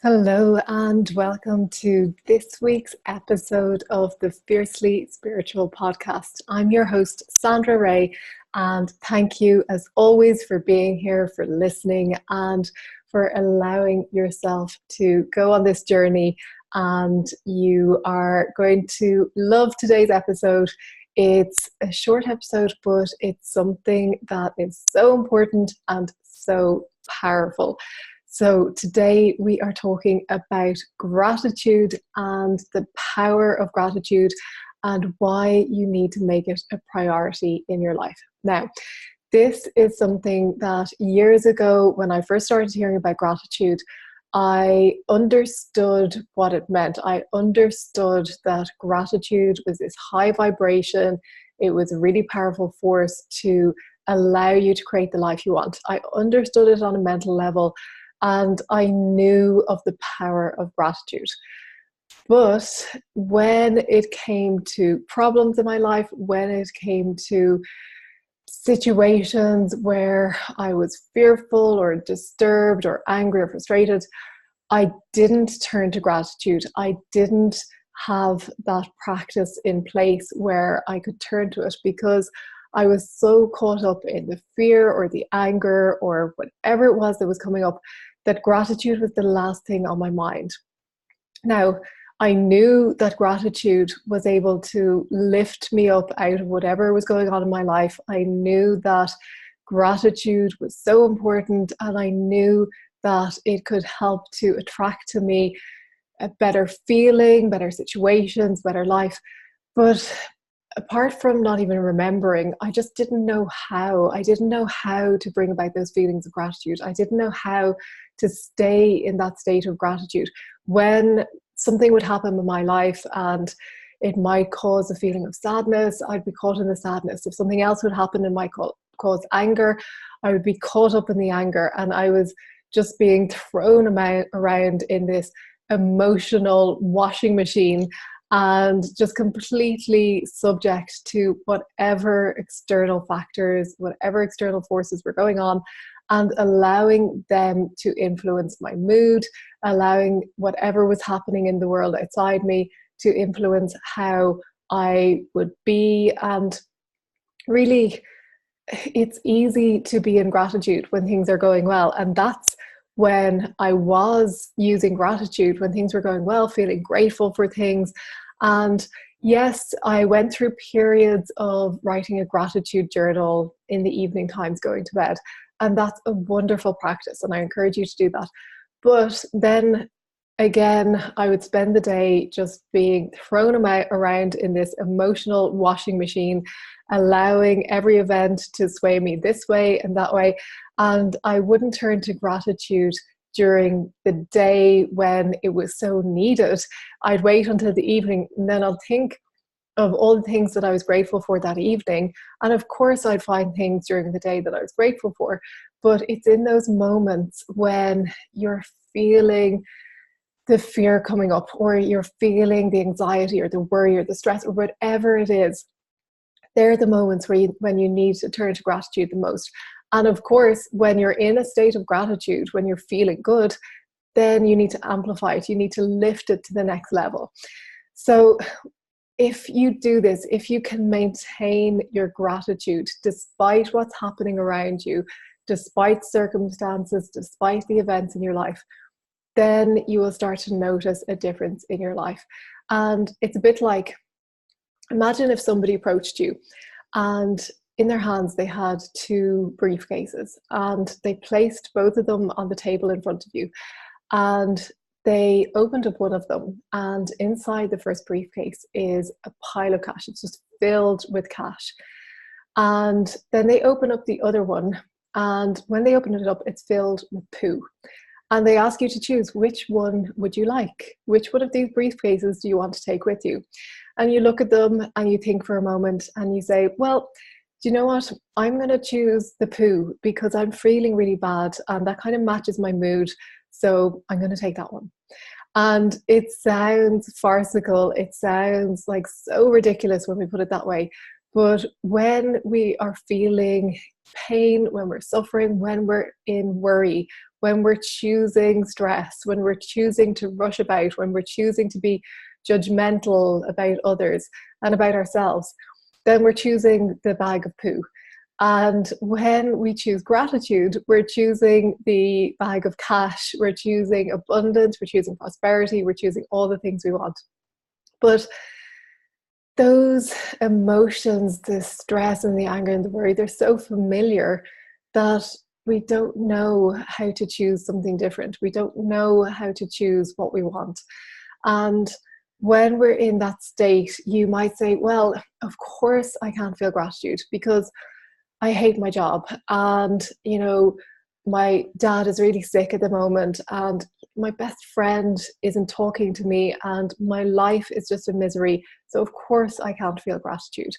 Hello, and welcome to this week's episode of the Fiercely Spiritual podcast. I'm your host, Sandra Ray, and thank you as always for being here, for listening, and for allowing yourself to go on this journey. And you are going to love today's episode. It's a short episode, but it's something that is so important and so powerful. So today we are talking about gratitude and the power of gratitude and why you need to make it a priority in your life. Now, this is something that years ago, when I first started hearing about gratitude, I understood what it meant. I understood that gratitude was this high vibration. It was a really powerful force to allow you to create the life you want. I understood it on a mental level. And I knew of the power of gratitude. But when it came to problems in my life, when it came to situations where I was fearful or disturbed or angry or frustrated, I didn't turn to gratitude. I didn't have that practice in place where I could turn to it because I was so caught up in the fear or the anger or whatever it was that was coming up that gratitude was the last thing on my mind. Now, I knew that gratitude was able to lift me up out of whatever was going on in my life. I knew that gratitude was so important, and I knew that it could help to attract to me a better feeling, better situations, better life. But apart from not even remembering, I just didn't know how. I didn't know how to bring about those feelings of gratitude. I didn't know how to stay in that state of gratitude. When something would happen in my life and it might cause a feeling of sadness, I'd be caught in the sadness. If something else would happen and might cause anger, I would be caught up in the anger. And I was just being thrown around in this emotional washing machine and just completely subject to whatever external factors, whatever external forces were going on, and allowing them to influence my mood, allowing whatever was happening in the world outside me to influence how I would be. And really, it's easy to be in gratitude when things are going well. And that's when I was using gratitude, when things were going well, feeling grateful for things. And yes, I went through periods of writing a gratitude journal in the evening times going to bed. And that's a wonderful practice, and I encourage you to do that. But then again, I would spend the day just being thrown around in this emotional washing machine, allowing every event to sway me this way and that way. And I wouldn't turn to gratitude during the day when it was so needed. I'd wait until the evening, and then I'll think of all the things that I was grateful for that evening. And of course, I'd find things during the day that I was grateful for. But it's in those moments when you're feeling the fear coming up, or you're feeling the anxiety or the worry or the stress or whatever it is, they're the moments when you need to turn to gratitude the most. And of course, when you're in a state of gratitude, when you're feeling good, then you need to amplify it. You need to lift it to the next level. So if you do this, if you can maintain your gratitude despite what's happening around you, despite circumstances, despite the events in your life, then you will start to notice a difference in your life. And it's a bit like, imagine if somebody approached you and in their hands they had two briefcases, and they placed both of them on the table in front of you, and they opened up one of them, and inside the first briefcase is a pile of cash. It's just filled with cash. And then they open up the other one, and when they open it up, it's filled with poo. And they ask you to choose, which one would you like? Which one of these briefcases do you want to take with you? And you look at them and you think for a moment and you say, well, do you know what? I'm going to choose the poo because I'm feeling really bad and that kind of matches my mood. So I'm going to take that one. And it sounds farcical. It sounds like so ridiculous when we put it that way. But when we are feeling pain, when we're suffering, when we're in worry, when we're choosing stress, when we're choosing to rush about, when we're choosing to be judgmental about others and about ourselves, then we're choosing the bag of poo. And when we choose gratitude, we're choosing the bag of cash, we're choosing abundance, we're choosing prosperity, we're choosing all the things we want. But those emotions, the stress and the anger and the worry, they're so familiar that we don't know how to choose something different. We don't know how to choose what we want. And when we're in that state, you might say, well, of course I can't feel gratitude because I hate my job. And, you know, my dad is really sick at the moment and my best friend isn't talking to me and my life is just a misery. So of course I can't feel gratitude.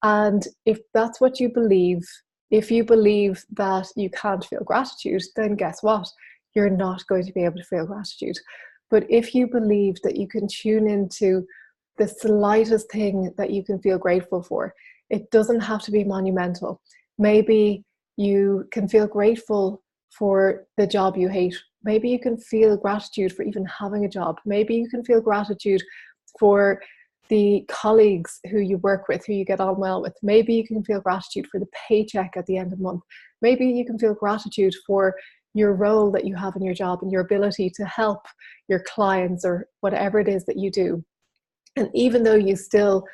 And if that's what you believe, if you believe that you can't feel gratitude, then guess what? You're not going to be able to feel gratitude. But if you believe that you can tune into the slightest thing that you can feel grateful for, it doesn't have to be monumental. Maybe you can feel grateful for the job you hate. Maybe you can feel gratitude for even having a job. Maybe you can feel gratitude for the colleagues who you work with, who you get on well with. Maybe you can feel gratitude for the paycheck at the end of the month. Maybe you can feel gratitude for your role that you have in your job and your ability to help your clients or whatever it is that you do. And even though you still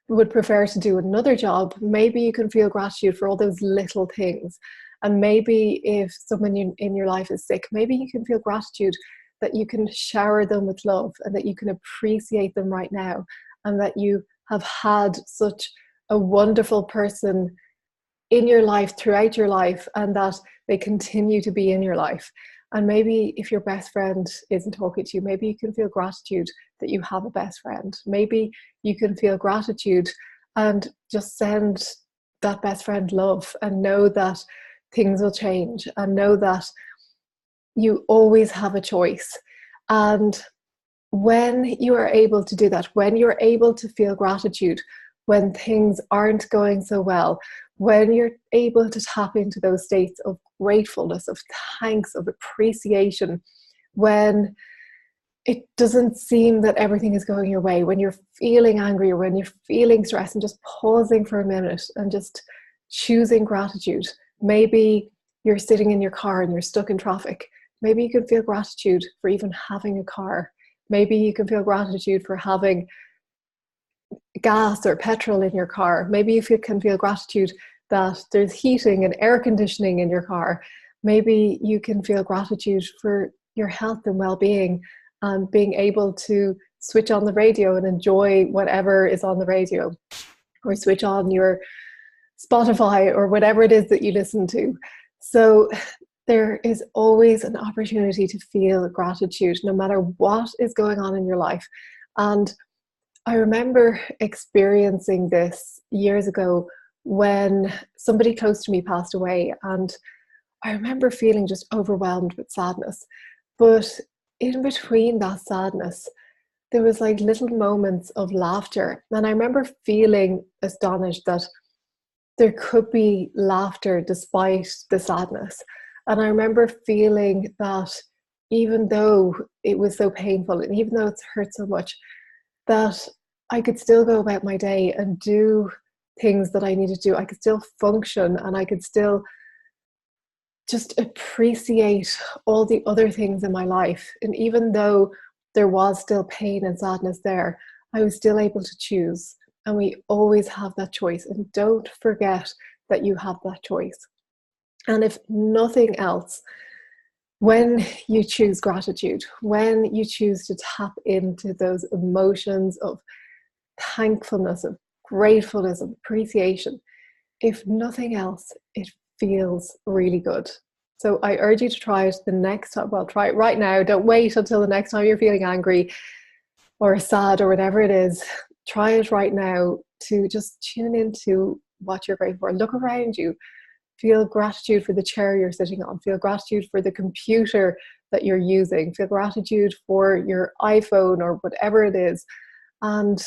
would prefer to do another job, maybe you can feel gratitude for all those little things. And maybe if someone in your life is sick, maybe you can feel gratitude that you can shower them with love and that you can appreciate them right now and that you have had such a wonderful person in your life throughout your life and that they continue to be in your life. And maybe if your best friend isn't talking to you, maybe you can feel gratitude that you have a best friend. Maybe you can feel gratitude and just send that best friend love and know that things will change and know that you always have a choice. And when you are able to do that, when you're able to feel gratitude, when things aren't going so well, when you're able to tap into those states of gratefulness, of thanks, of appreciation, when it doesn't seem that everything is going your way, when you're feeling angry or when you're feeling stressed, and just pausing for a minute and just choosing gratitude. Maybe you're sitting in your car and you're stuck in traffic. Maybe you can feel gratitude for even having a car. Maybe you can feel gratitude for having gas or petrol in your car. Maybe you can feel gratitude that there's heating and air conditioning in your car. Maybe you can feel gratitude for your health and well-being and being able to switch on the radio and enjoy whatever is on the radio, or switch on your Spotify or whatever it is that you listen to. So there is always an opportunity to feel gratitude no matter what is going on in your life. And I remember experiencing this years ago when somebody close to me passed away, and I remember feeling just overwhelmed with sadness. But in between that sadness, there was like little moments of laughter. And I remember feeling astonished that there could be laughter despite the sadness. And I remember feeling that even though it was so painful and even though it's hurt so much, that I could still go about my day and do things that I needed to do. I could still function and I could still just appreciate all the other things in my life. And even though there was still pain and sadness there, I was still able to choose. And we always have that choice. And don't forget that you have that choice. And if nothing else, when you choose gratitude, when you choose to tap into those emotions of thankfulness, of gratefulness, of appreciation, if nothing else, it feels really good. So I urge you to try it the next time. Well, try it right now. Don't wait until the next time you're feeling angry or sad or whatever it is. Try it right now to just tune into what you're grateful for. Look around you. Feel gratitude for the chair you're sitting on. Feel gratitude for the computer that you're using. Feel gratitude for your iPhone or whatever it is. And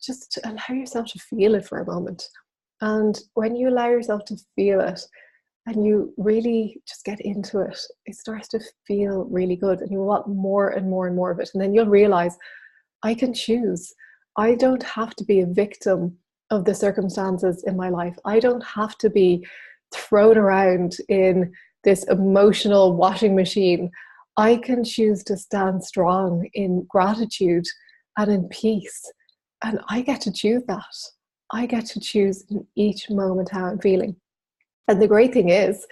just allow yourself to feel it for a moment. And when you allow yourself to feel it and you really just get into it, it starts to feel really good and you want more and more and more of it. And then you'll realize, I can choose. I don't have to be a victim of the circumstances in my life. I don't have to be thrown around in this emotional washing machine. I can choose to stand strong in gratitude and in peace. And I get to choose that. I get to choose in each moment how I'm feeling. And the great thing is,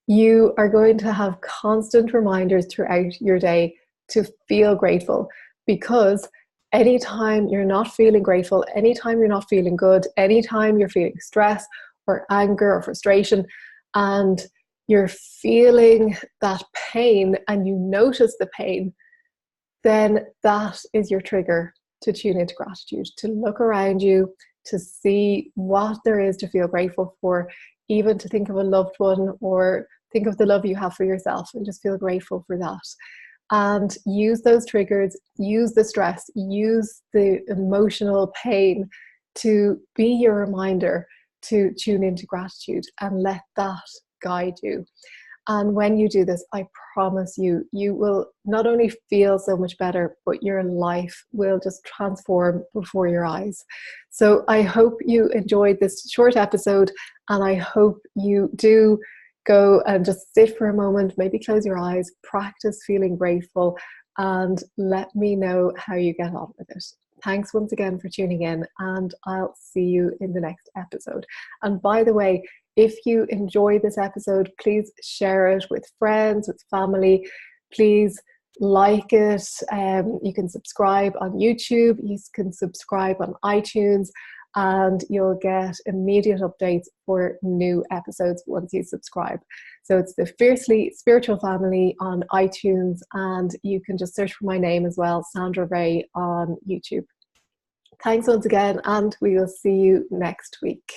you are going to have constant reminders throughout your day to feel grateful, because anytime you're not feeling grateful, anytime you're not feeling good, anytime you're feeling stress or anger or frustration, and you're feeling that pain and you notice the pain, then that is your trigger to tune into gratitude, to look around you, to see what there is to feel grateful for, even to think of a loved one or think of the love you have for yourself and just feel grateful for that. And use those triggers, use the stress, use the emotional pain to be your reminder to tune into gratitude and let that guide you. And when you do this, I promise you, you will not only feel so much better, but your life will just transform before your eyes. So I hope you enjoyed this short episode, and I hope you do go and just sit for a moment, maybe close your eyes, practice feeling grateful, and let me know how you get on with it. Thanks once again for tuning in, and I'll see you in the next episode. And by the way, if you enjoy this episode, please share it with friends, with family. Please like it. You can subscribe on YouTube. You can subscribe on iTunes, and you'll get immediate updates for new episodes once you subscribe. So it's the Fiercely Spiritual Family on iTunes, and you can just search for my name as well, Sandra Ray, on YouTube. Thanks once again, and we will see you next week.